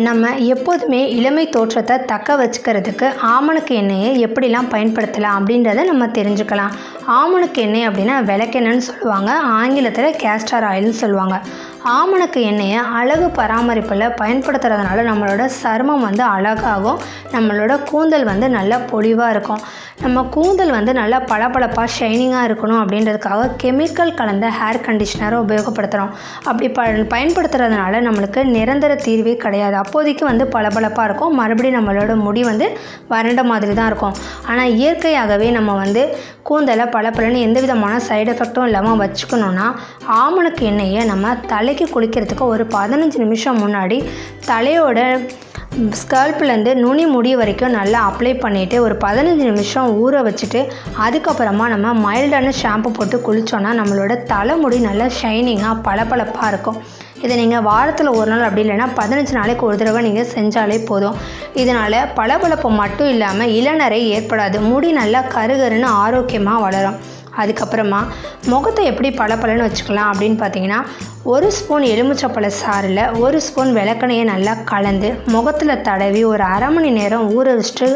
நம்ம எப்போதுமே இளமை தோற்றத்தை தக்க வச்சுக்கிறதுக்கு ஆமணக்கு எண்ணெயை எப்படிலாம் பயன்படுத்தலாம் அப்படின்றத நம்ம தெரிஞ்சுக்கலாம். ஆமணக்கு எண்ணெய் அப்படின்னா விளக்கெண்ணெய்னு சொல்லுவாங்க, ஆங்கிலத்தில் கேஸ்டர் ஆயில்னு சொல்லுவாங்க. ஆமணக்கு எண்ணெயை அழகு பராமரிப்பில் பயன்படுத்துறதுனால நம்மளோட சருமம் அழகாகும், நம்மளோட கூந்தல் நல்லா பொலிவாக இருக்கும். நம்ம கூந்தல் நல்லா பளபளப்பாக ஷைனிங்காக இருக்கணும் அப்படின்றதுக்காக கெமிக்கல் கலந்த ஹேர் கண்டிஷ்னரை உபயோகப்படுத்துகிறோம். அப்படி பயன்படுத்துறதுனால நம்மளுக்கு நிரந்தர தீர்வே கிடையாது. அப்போதைக்கு பளபளப்பாக இருக்கும், மறுபடியும் நம்மளோட முடி வறண்ட மாதிரி தான் இருக்கும். ஆனால் இயற்கையாகவே நம்ம கூந்தலை பளபளன்னு எந்த விதமான சைடு எஃபெக்டும் இல்லாமல் வச்சுக்கணுன்னா ஆமணக்கு எண்ணெயை நம்ம தலைக்கு குளிக்கிறதுக்கு ஒரு 15 நிமிஷம் முன்னாடி தலையோட ஸ்கல்ப்லேருந்து நுனி முடி வரைக்கும் நல்லா அப்ளை பண்ணிவிட்டு ஒரு 15 நிமிஷம் ஊற வச்சுட்டு அதுக்கப்புறமா நம்ம மைல்டான ஷாம்பு போட்டு குளித்தோன்னா நம்மளோட தலைமுடி நல்லா ஷைனிங்காக பளபளப்பாக இருக்கும். இதை நீங்கள் வாரத்தில் ஒரு நாள் அப்படி இல்லைன்னா 15 நாளைக்கு ஒரு தடவை நீங்கள் செஞ்சாலே போதும். இதனால் பளபளப்பு மட்டும் இல்லாமல் இளநரை ஏற்படாது, முடி நல்லா கருகருன்னு ஆரோக்கியமாக வளரும். அதுக்கப்புறமா முகத்தை எப்படி பளபளன்னு வச்சுக்கலாம் அப்படின்னு பார்த்தீங்கன்னா, 1 ஸ்பூன் எலுமிச்சப்பழ சாறில் 1 ஸ்பூன் விளக்கெண்ணெயை நல்லா கலந்து முகத்தில் தடவி ஒரு அரை மணி நேரம் ஊற வச்சுட்டு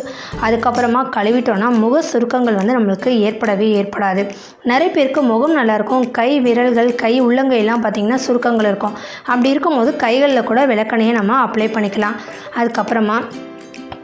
அதுக்கப்புறமா கழுவிட்டோன்னா முக சுருக்கங்கள் நம்மளுக்கு ஏற்படவே ஏற்படாது. நிறைய பேருக்கு முகம் நல்லாயிருக்கும், கை விரல்கள் கை உள்ளங்கையெல்லாம் பார்த்திங்கன்னா சுருக்கங்கள் இருக்கும். அப்படி இருக்கும்போது கைகளில் கூட விளக்கெண்ணெயை நம்ம அப்ளை பண்ணிக்கலாம். அதுக்கப்புறமா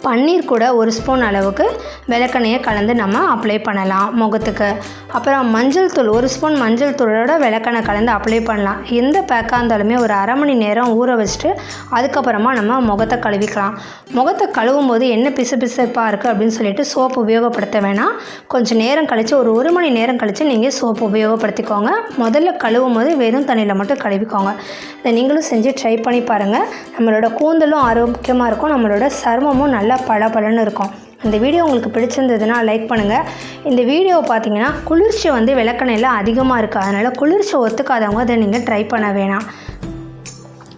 பன்னீர் கூட 1 ஸ்பூன் அளவுக்கு விளக்கெண்ணெயை கலந்து நம்ம அப்ளை பண்ணலாம் முகத்துக்கு. அப்புறம் மஞ்சள் தூள் 1 ஸ்பூன் மஞ்சள் தூளோட விளக்கெண்ணெய் கலந்து அப்ளை பண்ணலாம். எந்த பேக்காக இருந்தாலுமே ஒரு அரை மணி நேரம் ஊற வச்சுட்டு அதுக்கப்புறமா நம்ம முகத்தை கழுவிக்கலாம். முகத்தை கழுவும் போது என்ன பிசுபிசுப்பாக இருக்குது அப்படின்னு சொல்லிட்டு சோப்பு உபயோகப்படுத்த வேணாம். கொஞ்சம் நேரம் கழித்து ஒரு மணி நேரம் கழித்து நீங்கள் சோப்பு உபயோகப்படுத்திக்கோங்க. முதல்ல கழுவும் போது வெறும் தண்ணியில் மட்டும் கழுவிக்கோங்க. இதை நீங்களும் செஞ்சு ட்ரை பண்ணி பாருங்கள். நம்மளோட கூந்தலும் ஆரோக்கியமாக இருக்கும், நம்மளோட சருமமும் நல்லா பளபளன்னு இருக்கும். இந்த வீடியோ உங்களுக்கு பிடிச்சிருந்ததுன்னா லைக் பண்ணுங்கள். இந்த வீடியோவை பார்த்தீங்கன்னா குளிர்ச்சி விளக்கெண்ணெயில் அதிகமாக இருக்குது, அதனால் குளிர்ச்சி ஒத்துக்காதவங்க அதை நீங்கள் ட்ரை பண்ண வேணாம்.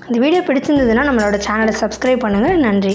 இந்த வீடியோ பிடிச்சிருந்ததுன்னா நம்மளோட சேனலை சப்ஸ்கிரைப் பண்ணுங்கள். நன்றி.